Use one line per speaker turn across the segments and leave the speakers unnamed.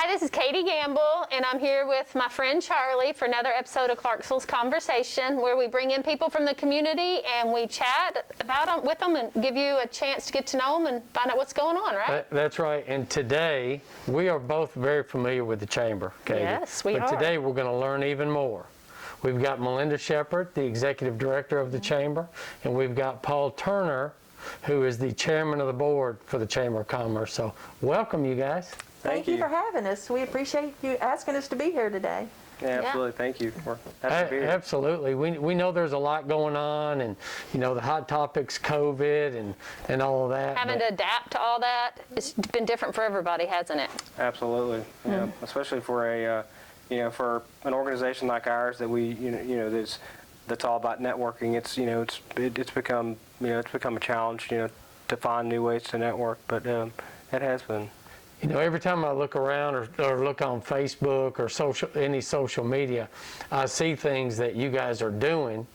Hi, this is Katie Gambill, and I'm here with my friend Charlie for another episode of Clarksville's Conversation, where we bring in people from the community and we chat about them with them and give you a chance to get to know them and find out what's going on, right?
That's right. And today, we are both very familiar with the Chamber, Katie.
Yes, we are.
But today, we're going to learn even more. We've got Melinda Shepard, the Executive Director of the Chamber, and we've got Paul Turner, who is the Chairman of the Board for the Chamber of Commerce. So, welcome, you guys.
Thank you for having us. We appreciate you asking us to be here today.
Yeah, absolutely. Thank you for having me here.
Absolutely. We know there's a lot going on, and the hot topic's COVID and all of that.
Having to adapt to all that, it's been different for everybody, hasn't it?
Absolutely. Yeah, especially for for an organization like ours that we that's all about networking. It's become a challenge to find new ways to network, but it has been.
Every time I look around or look on Facebook or any social media, I see things that you guys are doing,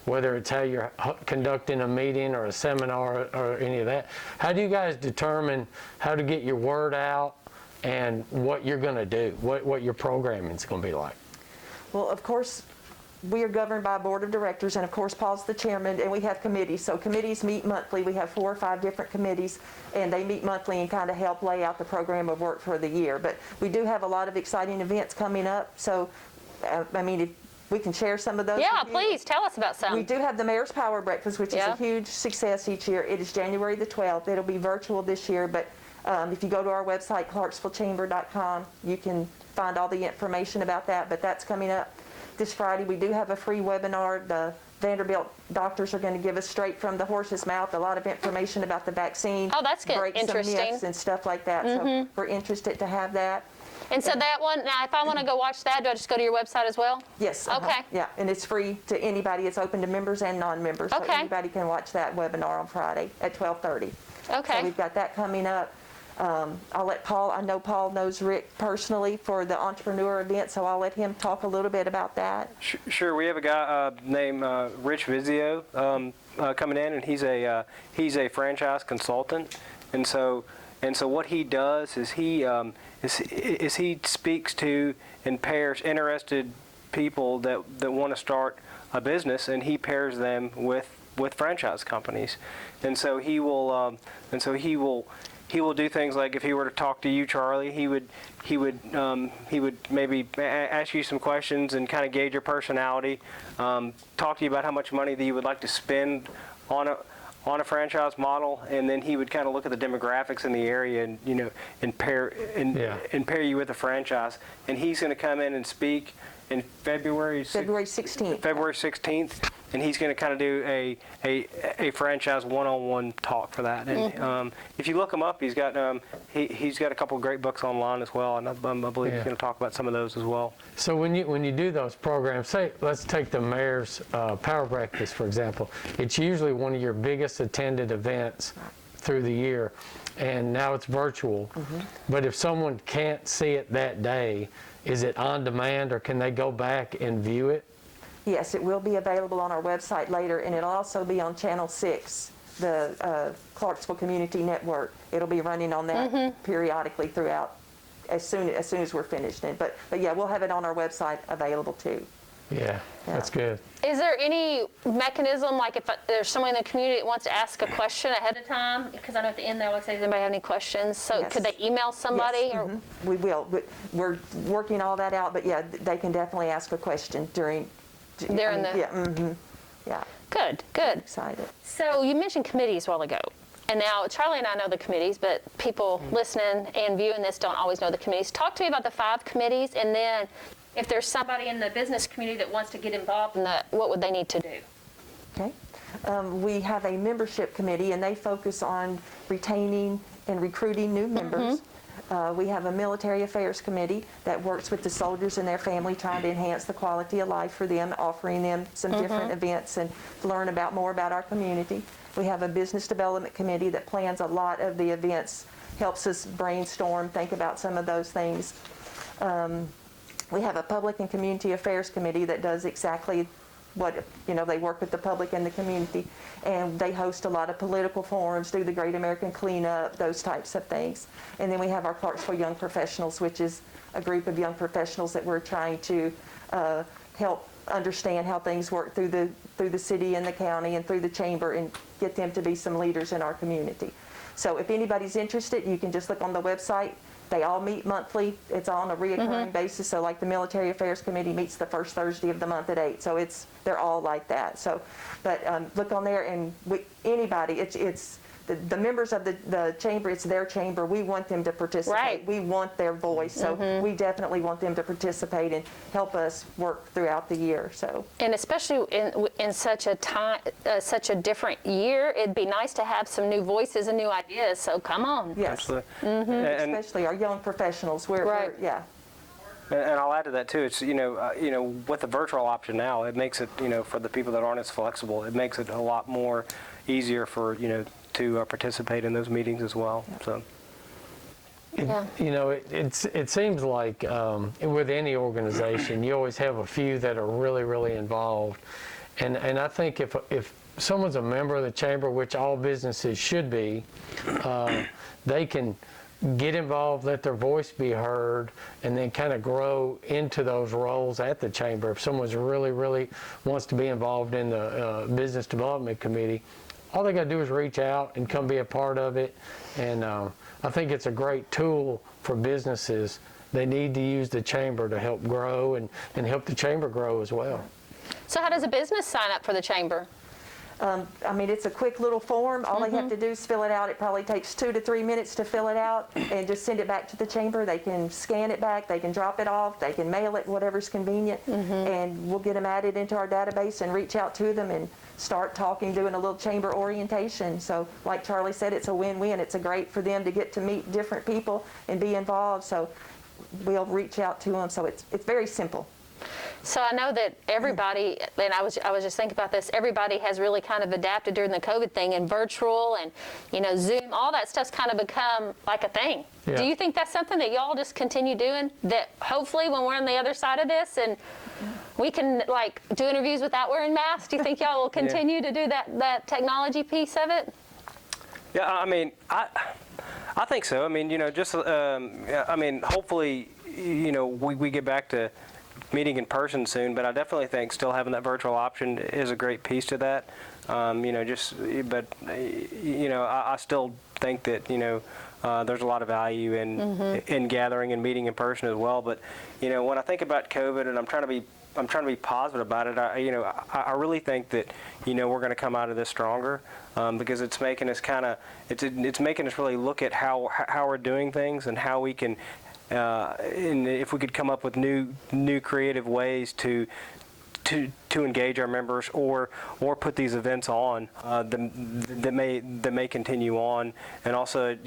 whether it's how you're conducting a meeting or a seminar or any of that. How do you guys determine how to get your word out and what you're going to do, what your programming is going to be like?
Well, of course, we are governed by a board of directors, and of course Paul's the chairman, and we have committees. So committees meet monthly. We have 4 or 5 different committees, and they meet monthly and kind of help lay out the program of work for the year. But we do have a lot of exciting events coming up. So, if we can share some of those.
Yeah, please tell us about some.
We do have the Mayor's Power Breakfast, which is a huge success each year. It is January the 12th. It'll be virtual this year, but if you go to our website, clarksvillechamber.com, you can find all the information about that, but that's coming up this Friday. We do have a free webinar. The Vanderbilt doctors are going to give us straight from the horse's mouth a lot of information about the vaccine.
Oh, that's good.
Break some myths and stuff like that. So we're interested to have that.
And so that one, now if I want to go watch that, do I just go to your website as well?
Yes.
Okay.
Yeah, and it's free to anybody. It's open to members and non-members.
Okay.
So anybody can watch that webinar on Friday at 12:30.
Okay.
So we've got that coming up. I'll let Paul, I know Paul knows Rick personally for the entrepreneur event, so I'll let him talk a little bit about that.
Sure. We have a guy named Rich Vizio coming in, and he's a franchise consultant, and so what he does is he speaks to and pairs interested people that want to start a business, and he pairs them with franchise companies, and so he will do things like, if he were to talk to you, Charlie, he would maybe ask you some questions and kind of gauge your personality, talk to you about how much money that you would like to spend on a franchise model, and then he would kind of look at the demographics in the area and pair you with a franchise. And he's going to come in and speak in February 16th. February 16th. And he's going to kind of do a franchise one-on-one talk for that. And if you look him up, he's got a couple of great books online as well, and I believe he's going to talk about some of those as well.
So when you do those programs, say let's take the Mayor's Power Breakfast for example. It's usually one of your biggest attended events through the year, and now it's virtual. But if someone can't see it that day, is it on demand, or can they go back and view it?
Yes, it will be available on our website later, and it'll also be on Channel 6, the Clarksville Community Network. It'll be running on that periodically throughout, as soon as we're finished. But yeah, we'll have it on our website available too.
Yeah, that's good.
Is there any mechanism, like if there's someone in the community that wants to ask a question ahead of time? Because I know at the end there, let's say, does anybody have any questions? So could they email somebody?
Yes. Or? We will. We're working all that out, but yeah, they can definitely ask a question during the... Yeah. Good.
Excited. So you mentioned committees a while ago. And now Charlie and I know the committees, but people listening and viewing this don't always know the committees. Talk to me about the 5 committees, and then if there's somebody in the business community that wants to get involved in that, what would they need to do?
Okay. We have a membership committee, and they focus on retaining and recruiting new members. We have a military affairs committee that works with the soldiers and their family, trying to enhance the quality of life for them, offering them some different events and learn more about our community. We have a business development committee that plans a lot of the events, helps us brainstorm, think about some of those things. We have a public and community affairs committee that does exactly what, they work with the public and the community, and they host a lot of political forums, do the Great American Cleanup, those types of things. And then we have our Clarksville Young Professionals, which is a group of young professionals that we're trying to help understand how things work through the city and the county and through the chamber, and get them to be some leaders in our community. So if anybody's interested, you can just look on the website. They all meet monthly. It's on a reoccurring basis. So like the Military Affairs Committee meets the first Thursday of the month at 8. So they're all like that. So, but look on there, and anybody, it's the members of the chamber, it's their chamber. We want them to participate.
Right.
We want their voice. So we definitely want them to participate and help us work throughout the year. So. And
especially in such a time, such a different year, it'd be nice to have some new voices and new ideas. So come on.
Yes.
Absolutely.
And especially our young professionals.
Right.
Yeah.
And I'll add to that too. It's with the virtual option now, it makes it for the people that aren't as flexible, it makes it a lot more easier for to participate in those meetings as well. So.
Yeah.
It seems like with any organization, you always have a few that are really, really involved. And I think if someone's a member of the chamber, which all businesses should be, they can get involved, let their voice be heard, and then kind of grow into those roles at the chamber. If someone's really, really wants to be involved in the business development committee, all they got to do is reach out and come be a part of it. And I think it's a great tool for businesses. They need to use the chamber to help grow and help the chamber grow as well.
So how does a business sign up for the chamber?
It's a quick little form. All they have to do is fill it out. It probably takes 2 to 3 minutes to fill it out, and just send it back to the chamber. They can scan it back, they can drop it off, they can mail it, whatever's convenient, and we'll get them added into our database and reach out to them and start talking, doing a little chamber orientation. So like Charlie said, it's a win-win. It's great for them to get to meet different people and be involved. So we'll reach out to them. So it's very simple.
So I know that everybody, and I was just thinking about this, everybody has really kind of adapted during the COVID thing, and virtual and, Zoom, all that stuff's kind of become like a thing.
Yeah.
Do you think that's something that y'all just continue doing, that hopefully when we're on the other side of this and we can do interviews without wearing masks, do you think y'all will continue to do that technology piece of it?
Yeah, I think so. Hopefully, we get back to meeting in person soon, but I definitely think still having that virtual option is a great piece to that. I still think that there's a lot of value in gathering and meeting in person as well. But when I think about COVID, and I'm trying to be positive about it, I really think that we're going to come out of this stronger, because it's making us it's making us really look at how we're doing things and how we can. And if we could come up with new creative ways to engage our members, or put these events on that may continue on, and also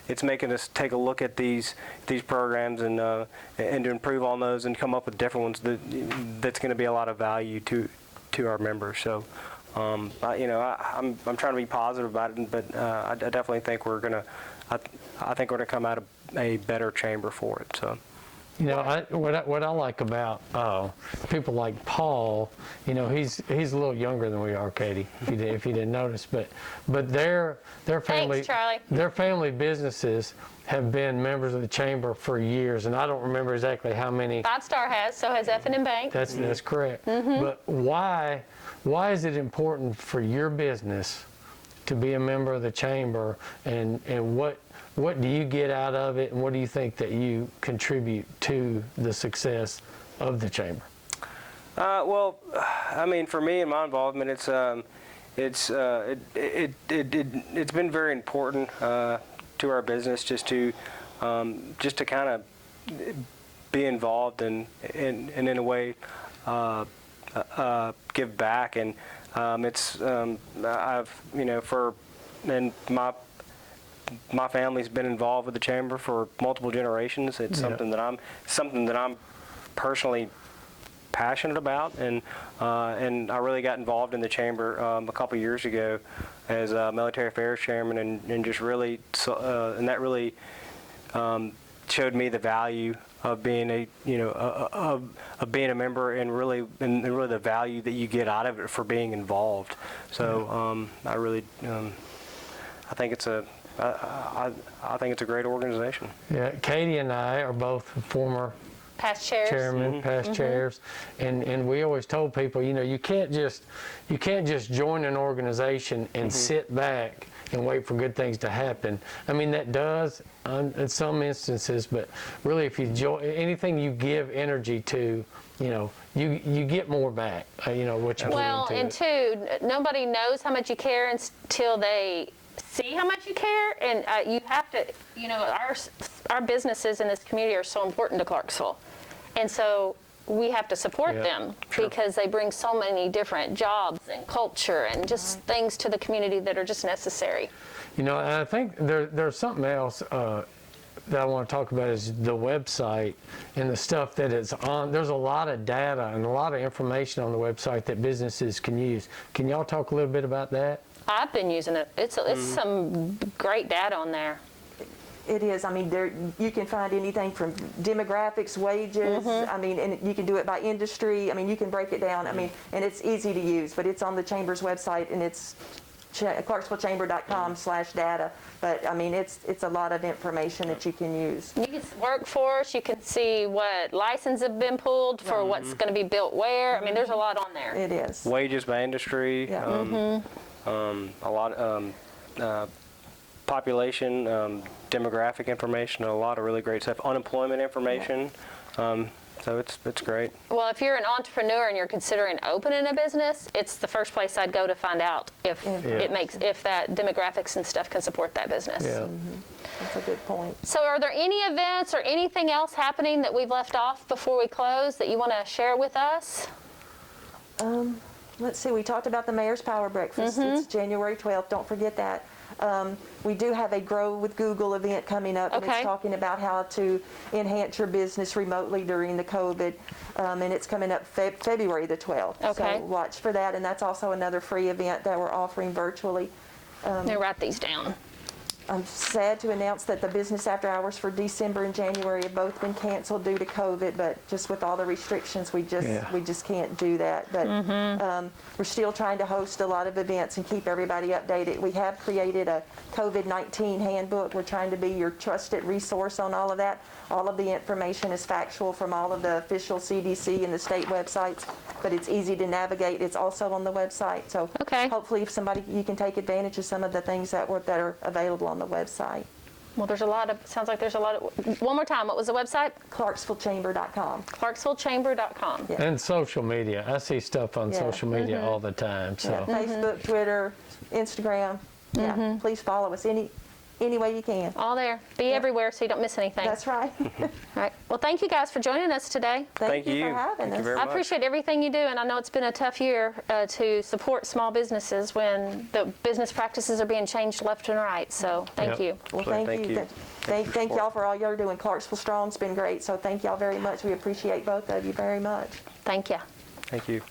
it's making us take a look at these programs and to improve on those and come up with different ones that's going to be a lot of value to our members. So I'm trying to be positive about it, but I definitely think we're gonna come out of a better chamber for it. So,
what I like about people like Paul, he's a little younger than we are, Katie, if you didn't notice, but their family,
Thanks, Charlie.
their family businesses have been members of the chamber for years, and I don't remember exactly how many.
5 Star has, so has F&M Bank.
That's correct. But why is it important for your business to be a member of the chamber, and what do you get out of it, and what do you think that you contribute to the success of the chamber?
For me and my involvement, it's been very important to our business just to kind of be involved and in a way give back, and my family's been involved with the chamber for multiple generations. It's something that I'm personally passionate about, and I really got involved in the chamber a couple years ago as military affairs chairman, and just really and that really showed me the value of being of being a member, and really the value that you get out of it for being involved. So I really I think it's a great organization.
Yeah, Katie and I are both former
Past chairs.
chairman, past chairs, and we always told people, you can't just join an organization and sit back and wait for good things to happen. I mean, that does in some instances, but really, if you join anything you give energy to, you get more back. What you put
Well,
into
and
it.
two, nobody knows how much you care until they see how much you care, and you have to, our businesses in this community are so important to Clarksville, and so we have to support them because they bring so many different jobs and culture and just things to the community that are just necessary.
And I think there's something else that I want to talk about is the website and the stuff that it's on. There's a lot of data and a lot of information on the website that businesses can use. Can y'all talk a little bit about that?
I've been using it. It's some great data on there.
It is. I mean, you can find anything from demographics, wages. I mean, and you can do it by industry. I mean, you can break it down. I mean, and it's easy to use. But it's on the Chamber's website, and it's clarksvillechamber.com/data. But I mean, it's a lot of information that you can use.
You can workforce. You can see what licenses have been pulled for what's going to be built where. I mean, there's a lot on there.
It is.
Wages by industry.
Yeah.
A lot population, demographic information, a lot of really great stuff. Unemployment information. So it's great.
Well, if you're an entrepreneur and you're considering opening a business, it's the first place I'd go to find out if if that demographics and stuff can support that business.
Yeah.
That's a good point.
So are there any events or anything else happening that we've left off before we close that you want to share with us?
Let's see, we talked about the Mayor's Power Breakfast. It's January 12th. Don't forget that. We do have a Grow with Google event coming up, and
Okay.
it's talking about how to enhance your business remotely during the COVID, and it's coming up February the 12th.
Okay.
So watch for that, and that's also another free event that we're offering virtually.
Let me write these down.
I'm sad to announce that the business after hours for December and January have both been canceled due to COVID, but just with all the restrictions, we just can't do that. But we're still trying to host a lot of events and keep everybody updated. We have created a COVID-19 handbook. We're trying to be your trusted resource on all of that. All of the information is factual from all of the official CDC and the state websites, but it's easy to navigate. It's also on the website. So hopefully if you can take advantage of some of the things that are available on the website.
Well, sounds like there's a lot of, one more time, what was the website?
Clarksvillechamber.com.
Clarksvillechamber.com.
Yeah.
And social media. I see stuff on social media all the time. So
Yeah, Facebook, Twitter, Instagram. Yeah, please follow us any way you can.
All there. Be everywhere so you don't miss anything.
That's right.
All right. Well, thank you guys for joining us today.
Thank you for having
Thank you
us.
very
I
much.
appreciate everything you do, and I know it's been a tough year to support small businesses when the business practices are being changed left and right. So thank you.
Well,
Thank
thank you.
you.
Thank y'all for all you're doing. Clarksville Strong's been great, so thank y'all very much. We appreciate both of you very much.
Thank you.
Thank you.